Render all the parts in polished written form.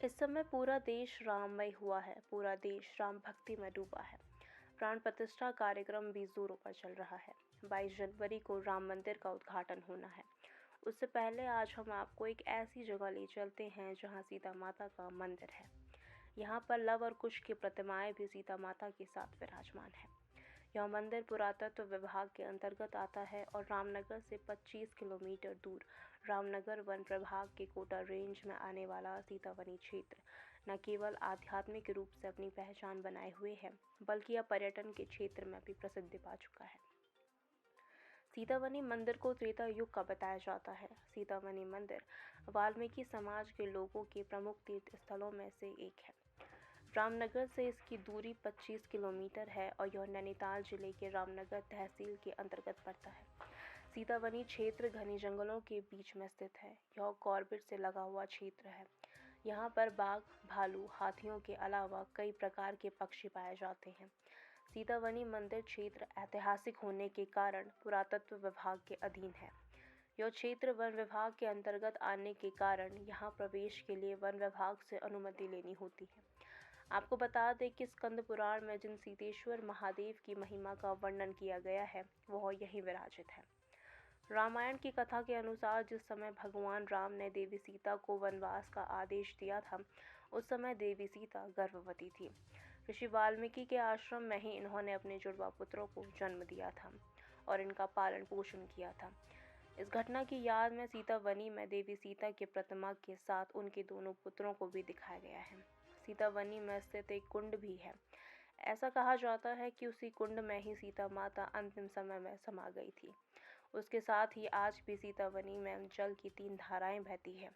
इस समय पूरा देश राममय हुआ है, पूरा देश राम भक्ति में डूबा है। प्राण प्रतिष्ठा कार्यक्रम भी जोरों पर चल रहा है। 22 जनवरी को राम मंदिर का उद्घाटन होना है। उससे पहले आज हम आपको एक ऐसी जगह ले चलते हैं जहां सीता माता का मंदिर है। यहाँ पर लव और कुश की प्रतिमाएं भी सीता माता के साथ विराजमान है। यह मंदिर पुरातत्व विभाग के अंतर्गत आता है और रामनगर से 25 किलोमीटर दूर रामनगर वन प्रभाग के कोटा रेंज में आने वाला सीतावनी क्षेत्र न केवल आध्यात्मिक रूप से अपनी पहचान बनाए हुए है, बल्कि यह पर्यटन के क्षेत्र में भी प्रसिद्धि पा चुका है। सीतावनी मंदिर को त्रेता युग का बताया जाता है। सीतावनी मंदिर वाल्मीकि समाज के लोगों के प्रमुख तीर्थ स्थलों में से एक है। रामनगर से इसकी दूरी 25 किलोमीटर है और यह नैनीताल जिले के रामनगर तहसील के अंतर्गत पड़ता है। सीतावनी क्षेत्र घने जंगलों के बीच में स्थित है। यह कॉर्बेट से लगा हुआ क्षेत्र है। यहाँ पर बाघ, भालू, हाथियों के अलावा कई प्रकार के पक्षी पाए जाते हैं। सीतावनी मंदिर क्षेत्र ऐतिहासिक होने के कारण पुरातत्व विभाग के अधीन है। यह क्षेत्र वन विभाग के अंतर्गत आने के कारण यहाँ प्रवेश के लिए वन विभाग से अनुमति लेनी होती है। आपको बता दें कि स्कंद पुराण में जिन सीतेश्वर महादेव की महिमा का वर्णन किया गया है वह यहीं विराजित है। रामायण की कथा के अनुसार जिस समय भगवान राम ने देवी सीता को वनवास का आदेश दिया था, उस समय देवी सीता गर्भवती थी। ऋषि वाल्मीकि के आश्रम में ही इन्होंने अपने जुड़वा पुत्रों को जन्म दिया था और इनका पालन पोषण किया था। इस घटना की याद में सीतावनी में देवी सीता की प्रतिमा के साथ उनके दोनों पुत्रों को भी दिखाया गया है। सीतावनी में स्थित एक कुंड भी है। ऐसा कहा जाता है कि उसी कुंड में ही सीता माता अंतिम समय में समा गई थी। उसके साथ ही आज भी सीतावनी में जल की 3 धाराएं बहती है।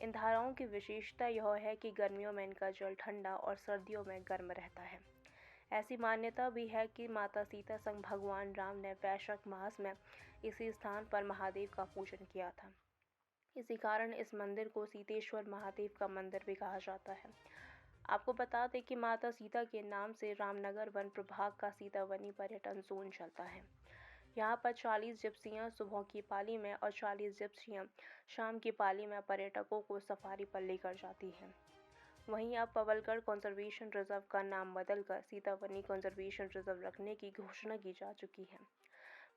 इन धाराओं की विशेषता यह है कि गर्मियों में इनका जल ठंडा और सर्दियों में गर्म रहता है। ऐसी मान्यता भी है कि माता सीता संग भगवान राम ने वैशाख मास में इसी स्थान पर महादेव का पूजन किया था। इसी कारण इस मंदिर को सीतेश्वर महादेव का मंदिर भी कहा जाता है। आपको बता दें कि माता सीता के नाम से रामनगर वन प्रभाग का सीतावनी पर्यटन जोन चलता है। यहाँ पर 40 जिप्सियाँ सुबह की पाली में और 40 जिप्सियाँ शाम की पाली में पर्यटकों को सफारी पर लेकर जाती हैं। वहीं अब पवलगढ़ कंजर्वेशन रिजर्व का नाम बदलकर सीतावनी कंजर्वेशन रिजर्व रखने की घोषणा की जा चुकी है।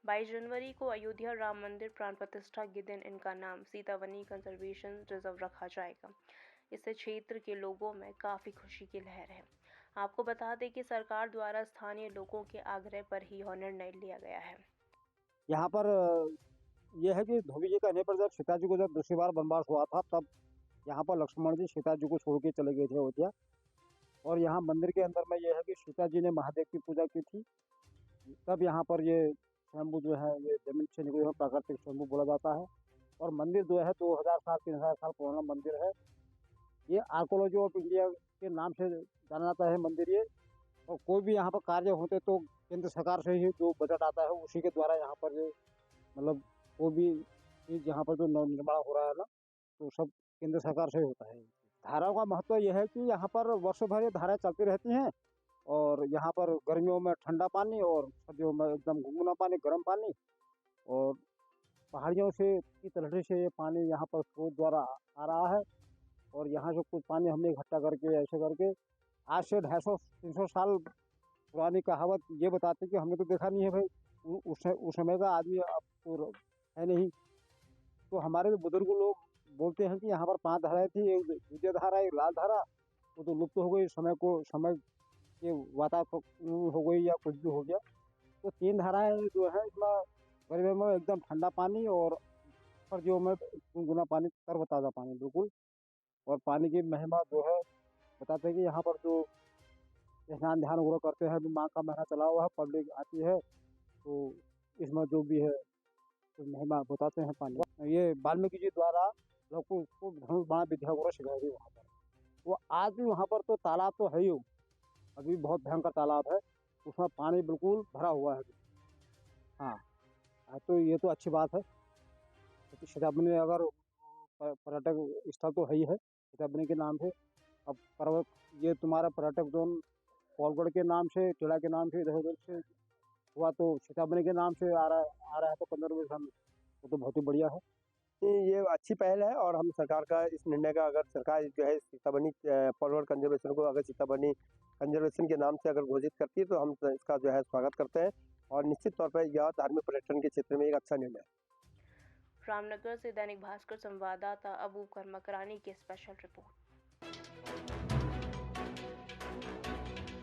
22 जनवरी को अयोध्या राम मंदिर प्राण प्रतिष्ठा के दिन इनका नाम सीतावनी कंजर्वेशन रिजर्व रखा जाएगा। इससे क्षेत्र के लोगों में काफ़ी खुशी की लहर है। आपको बता दें कि सरकार द्वारा स्थानीय लोगों के आग्रह पर ही यह निर्णय लिया गया है। यहाँ पर यह है कि धोबी जी कहने पर जब सीता जी को जब दूसरी बार वनवास हुआ था, तब यहाँ पर लक्ष्मण जी सीता जी को छोड़ के चले गए थे अयोध्या। और यहाँ मंदिर के अंदर में यह है कि सीता जी ने महादेव की पूजा की थी। तब यहाँ पर ये स्वयंभू जो है, ये जमीन से निकले हुए प्राकृतिक स्वयंभू बोला जाता है। और मंदिर जो है 2000 साल 3000 साल पुराना मंदिर है। ये आर्कोलॉजी ऑफ इंडिया के नाम से जाना जाता है मंदिर ये। और कोई भी यहाँ पर कार्य होते तो केंद्र सरकार से ही जो बजट आता है उसी के द्वारा यहाँ पर जो मतलब कोई भी चीज यहाँ पर जो नवनिर्माण हो रहा है ना, तो सब केंद्र सरकार से ही होता है। धाराओं का महत्व यह है कि यहाँ पर वर्षों भर ये धाराएं चलती रहती हैं। और यहाँ पर गर्मियों में ठंडा पानी और सर्दियों में एकदम गुनगुना पानी, गर्म पानी। और पहाड़ियों से की तलहटी से ये पानी यहाँ पर स्रोत द्वारा आ रहा है। और यहाँ से कुछ पानी हमने इकट्ठा करके ऐसे करके आज से 250-300 साल पुरानी कहावत ये बताती कि हमने तो देखा नहीं है भाई, उस समय का आदमी अब तो है नहीं। तो हमारे जो बुजुर्ग लोग बोलते हैं कि यहाँ पर 5 धाराएं थी, एक विजय धारा, एक लाल धारा, वो तो लुप्त हो गई, समय के वातावरण हो गई या कुछ भी हो गया। तो 3 धाराएं जो है इसमें गर्मियों में एकदम ठंडा पानी और सर्दियों में गुनगुना पानी, तरोताजा पानी बिल्कुल। और पानी की महिमा जो है बताते हैं कि यहाँ पर जो स्नान ध्यान वगैरह करते हैं, माँ का महीना चला हुआ है, पब्लिक आती है, तो इसमें जो भी है तो महिमा बताते हैं पानी। ये वाल्मीकि जी द्वारा लोगों को धनुष बाण विद्या वगैरह सिखाई गई वहाँ पर। वो आज भी वहाँ पर तो तालाब तो है ही, अभी बहुत भयंकर तालाब है, उसमें पानी बिल्कुल भरा हुआ है। हाँ, तो ये तो अच्छी बात है क्योंकि सीताबनी अगर पर्यटक स्थल तो है ही है सीताबनी के नाम से। अब पर्वत ये तुम्हारा पर्यटक जोन पौलगढ़ के नाम से, टिला के नाम से, इधर उधर से हुआ, तो सीताबनी के नाम से आ रहा है तो 15 वो तो बहुत ही बढ़िया है। ये अच्छी पहल है और हम सरकार का इस निर्णय का, अगर सरकार जो है सीताबनी फॉरवर्ड कंजर्वेशन को अगर सीताबनी कंजर्वेशन के नाम से अगर घोषित करती है तो हम इसका जो है स्वागत करते हैं और निश्चित तौर पर यह धार्मिक पर्यटन के क्षेत्र में एक अच्छा निर्णय है। रामनगर से दैनिक भास्कर संवाददाता अबू कर मकरानी की स्पेशल रिपोर्ट।